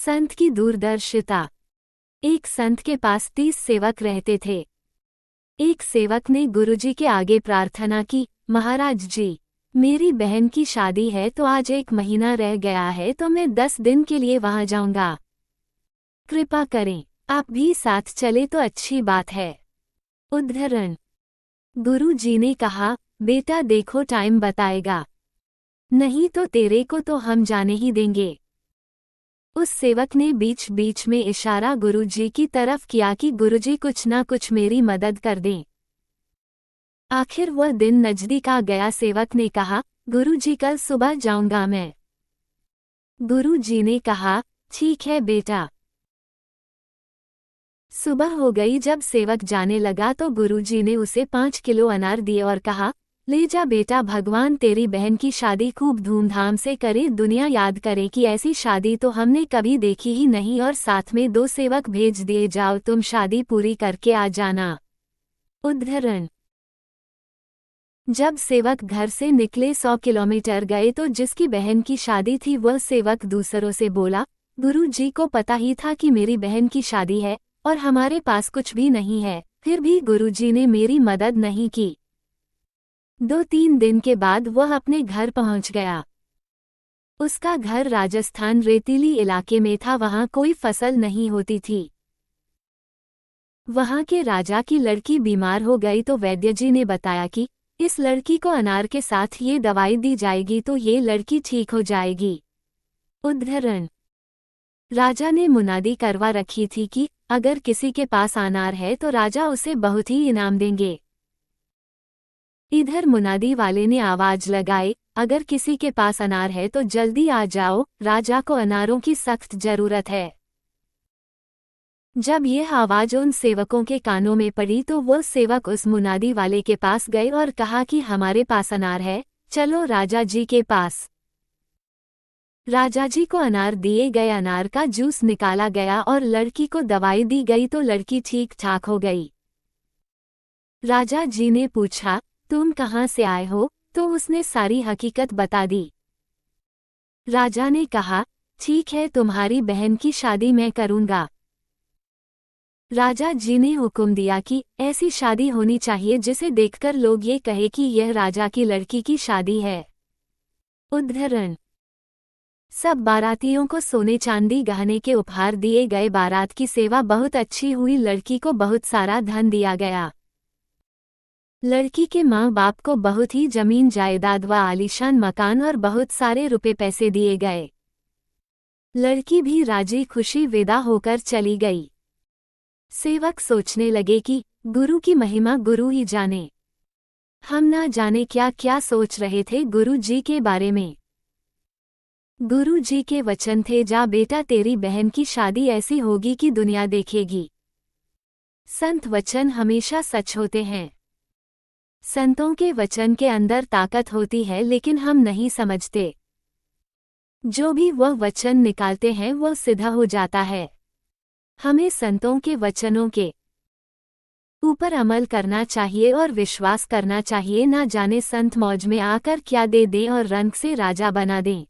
संत की दूरदर्शिता। एक संत के पास 30 सेवक रहते थे। एक सेवक ने गुरुजी के आगे प्रार्थना की, महाराज जी, मेरी बहन की शादी है तो आज 1 महीना रह गया है तो मैं 10 दिन के लिए वहां जाऊंगा। कृपा करें, आप भी साथ चले तो अच्छी बात है। उद्धरण। गुरु जी ने कहा, बेटा देखो टाइम बताएगा, नहीं तो तेरे को तो हम जाने ही देंगे। उस सेवक ने बीच बीच में इशारा गुरुजी की तरफ किया कि गुरुजी कुछ ना कुछ मेरी मदद कर दें। आखिर वह दिन नजदीक आ गया। सेवक ने कहा, गुरुजी कल सुबह जाऊंगा मैं। गुरुजी ने कहा, ठीक है बेटा। सुबह हो गई। जब सेवक जाने लगा तो गुरुजी ने उसे 5 किलो अनार दिए और कहा, ले जा बेटा, भगवान तेरी बहन की शादी खूब धूमधाम से करे, दुनिया याद करे कि ऐसी शादी तो हमने कभी देखी ही नहीं, और साथ में 2 सेवक भेज दिए, जाओ तुम शादी पूरी करके आ जाना। उद्धरण। जब सेवक घर से निकले 100 किलोमीटर गए तो जिसकी बहन की शादी थी वह सेवक दूसरों से बोला, गुरुजी को पता ही था कि मेरी बहन की शादी है और हमारे पास कुछ भी नहीं है, फिर भी गुरुजी ने मेरी मदद नहीं की। 2-3 दिन के बाद वह अपने घर पहुंच गया। उसका घर राजस्थान रेतीली इलाके में था, वहां कोई फसल नहीं होती थी। वहां के राजा की लड़की बीमार हो गई तो वैद्य जी ने बताया कि इस लड़की को अनार के साथ ये दवाई दी जाएगी तो ये लड़की ठीक हो जाएगी। उद्धरण। राजा ने मुनादी करवा रखी थी कि अगर किसी के पास अनार है तो राजा उसे बहुत ही इनाम देंगे। इधर मुनादी वाले ने आवाज लगाई, अगर किसी के पास अनार है तो जल्दी आ जाओ, राजा को अनारों की सख्त जरूरत है। जब यह आवाज उन सेवकों के कानों में पड़ी तो वो सेवक उस मुनादी वाले के पास गए और कहा कि हमारे पास अनार है, चलो राजा जी के पास। राजा जी को अनार दिए गए, अनार का जूस निकाला गया और लड़की को दवाई दी गई तो लड़की ठीक ठाक हो गई। राजा जी ने पूछा, तुम कहाँ से आए हो? तो उसने सारी हकीकत बता दी। राजा ने कहा, ठीक है, तुम्हारी बहन की शादी मैं करूंगा। राजा जी ने हुक्म दिया कि ऐसी शादी होनी चाहिए जिसे देखकर लोग ये कहे कि यह राजा की लड़की की शादी है। उद्धरण। सब बारातियों को सोने चांदी गहने के उपहार दिए गए। बारात की सेवा बहुत अच्छी हुई। लड़की को बहुत सारा धन दिया गया। लड़की के माँ बाप को बहुत ही जमीन जायदाद व आलीशान मकान और बहुत सारे रुपए पैसे दिए गए। लड़की भी राजी खुशी विदा होकर चली गई। सेवक सोचने लगे कि गुरु की महिमा गुरु ही जाने। हम ना जाने क्या क्या सोच रहे थे गुरु जी के बारे में। गुरु जी के वचन थे, जा बेटा, तेरी बहन की शादी ऐसी होगी कि दुनिया देखेगी। संत वचन हमेशा सच होते हैं। संतों के वचन के अंदर ताकत होती है, लेकिन हम नहीं समझते। जो भी वह वचन निकालते हैं वह सिद्ध हो जाता है। हमें संतों के वचनों के ऊपर अमल करना चाहिए और विश्वास करना चाहिए। ना जाने संत मौज में आकर क्या दे दें और रंग से राजा बना दें।